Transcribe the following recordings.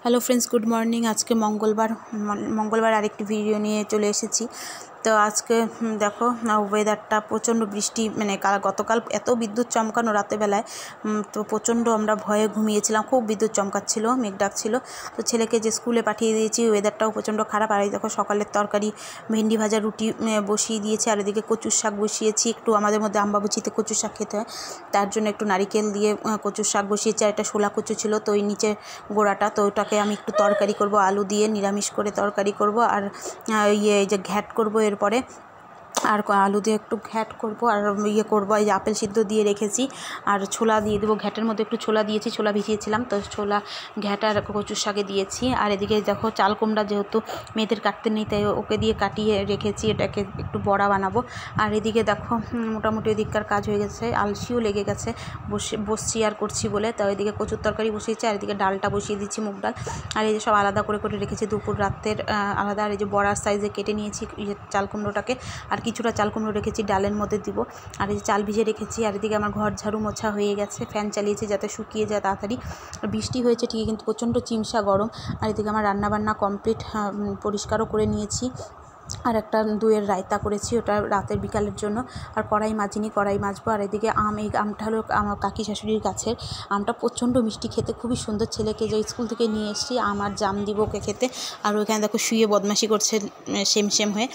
Hello friends, good morning. আজকে মঙ্গলবার আরেকটি ভিডিও নিয়ে চলে এসেছি। তো আজকে দেখো ওয়েদারটা প্রচণ্ড বৃষ্টি, মানে গতকাল এত বিদ্যুৎ চমকানো রাতেবেলায়, তো প্রচণ্ড আমরা ভয়ে ঘুমিয়েছিলাম। খুব বিদ্যুৎ চমকাচ্ছিল, মেঘ ডাকছিল। তো ছেলেকে যে স্কুলে পাঠিয়ে দিয়েছি, ওয়েদারটাও প্রচণ্ড খারাপ। আর এই দেখো সকালের তরকারি ভেন্ডি ভাজা, রুটি বসিয়ে দিয়েছি। আর এদিকে কচুর শাক বসিয়েছি। একটু আমাদের মধ্যে আমবাবুচিতে কচুর শাক খেতে হয়, তার জন্য একটু নারিকেল দিয়ে কচুর শাক বসিয়েছি। আর একটা শোলা কচু ছিল, তো ওই নিচে গোড়াটা, তো ওটাকে আমি একটু তরকারি করব, আলু দিয়ে নিরামিষ করে তরকারি করব। আর এই যে ঘ্যাট করব এরপরে, আর আলু দিয়ে একটু ঘ্যাট করব। আর করব, এই যে আপেল সিদ্ধ দিয়ে রেখেছি, আর ছোলা দিয়ে দেবো। ঘ্যাটের মধ্যে একটু ছোলা দিয়েছি, ছোলা ভিজিয়েছিলাম, তো ছোলা ঘ্যাট আর কচুর শাকে দিয়েছি। আর এদিকে দেখো চাল কুমড়া, যেহেতু মেয়েদের কাটতে নেই, তাই ওকে দিয়ে কাটিয়ে রেখেছি, এটাকে একটু বড়া বানাবো। আর এদিকে দেখো মোটামুটি এদিককার কাজ হয়ে গেছে, আলসিও লেগে গেছে বসছি আর করছি বলে। তো এদিকে কচুর তরকারি বসিয়েছি, আর এদিকে ডালটা বসিয়ে দিচ্ছি, মুগ ডাল। আর এই যে সব আলাদা করে রেখেছি, দুপুর রাতের আলাদা। আর এই যে বড়ার সাইজে কেটে নিয়েছি চাল কুমড়োটাকে, আর কিছুটা চাল কুমড়ো রেখেছি ডালের মধ্যে দিব। আর এই যে চাল ভিজে রেখেছি। আর এদিকে আমার ঘর ঝাড়ু মোছা হয়ে গেছে, ফ্যান চালিয়েছি যাতে শুকিয়ে যায় তাড়াতাড়ি। বৃষ্টি হয়েছে ঠিকই, কিন্তু প্রচণ্ড চিমসা গরম। আর এদিকে আমার রান্নাবান্না কমপ্লিট, পরিষ্কারও করে নিয়েছি। আর একটা দইয়ের রায়তা করেছি, ওটা রাতের বিকালের জন্য। আর কড়াই মাজিনি, কড়াই মাজবো। আর এদিকে এই আমটা হলো আমার কাকি শাশুড়ির গাছের আমটা, প্রচণ্ড মিষ্টি, খেতে খুবই সুন্দর। ছেলেকে যে স্কুল থেকে নিয়ে এসেছি, আমার জাম দিব ওকে খেতে। আর ওইখানে দেখো শুয়ে বদমাশি করছে সেম হয়ে,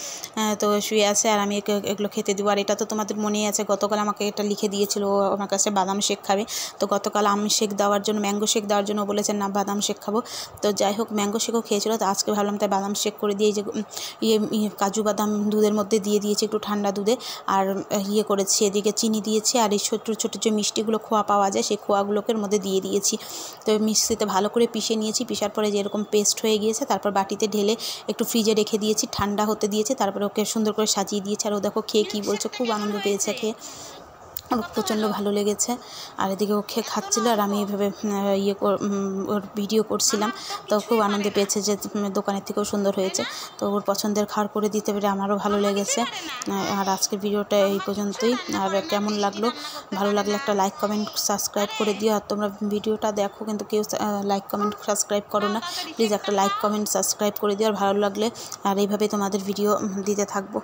তো শুয়ে আছে, আর আমি এগুলো খেতে দেবো। আর এটা তো তোমাদের মনেই আছে, গতকাল আমাকে এটা লিখে দিয়েছিল, আমার কাছে বাদাম শেক খাবে। তো গতকাল ম্যাঙ্গো শেক দেওয়ার জন্য বলেছেন না, বাদাম শেক খাবো। তো যাই হোক, ম্যাঙ্গো শেকও খেয়েছিল। তো আজকে ভাবলাম তাই বাদাম শেক করে দিয়ে, যে কাজু বাদাম দুধের মধ্যে দিয়ে দিয়েছি, একটু ঠান্ডা দুধে। আর করেছি, এদিকে চিনি দিয়েছি। আর এই ছোটো ছোটো যে মিষ্টিগুলো খোয়া পাওয়া যায়, সেই খোয়াগুলোকে এর মধ্যে দিয়ে দিয়েছি। তো মিক্সিতে ভালো করে পিষে নিয়েছি। পিষার পরে যে এরকম পেস্ট হয়ে গিয়েছে, তারপর বাটিতে ঢেলে একটু ফ্রিজে রেখে দিয়েছি, ঠান্ডা হতে দিয়েছি। তারপরে ওকে সুন্দর করে সাজিয়ে দিয়েছি। আর ও দেখো খেয়ে কী বলছে, খুব আনন্দ পেয়েছে খেয়ে, প্রচণ্ড ভালো লেগেছে। আর এদিকে ও খেয়ে খাচ্ছিলো, আর আমি এইভাবে ওর ভিডিও করছিলাম। তো খুব আনন্দ পেয়েছে যে দোকানের থেকেও সুন্দর হয়েছে। তো ওর পছন্দের খাবার করে দিতে পেরে আমারও ভালো লেগেছে। আর আজকের ভিডিওটা এই পর্যন্তই। আর কেমন লাগলো, ভালো লাগলে একটা লাইক কমেন্ট সাবস্ক্রাইব করে দিও। আর তোমরা ভিডিওটা দেখো, কিন্তু কেউ লাইক কমেন্ট সাবস্ক্রাইব করো না, প্লিজ একটা লাইক কমেন্ট সাবস্ক্রাইব করে দিও। আর ভালো লাগলে আর এইভাবে তোমাদের ভিডিও দিতে থাকবো।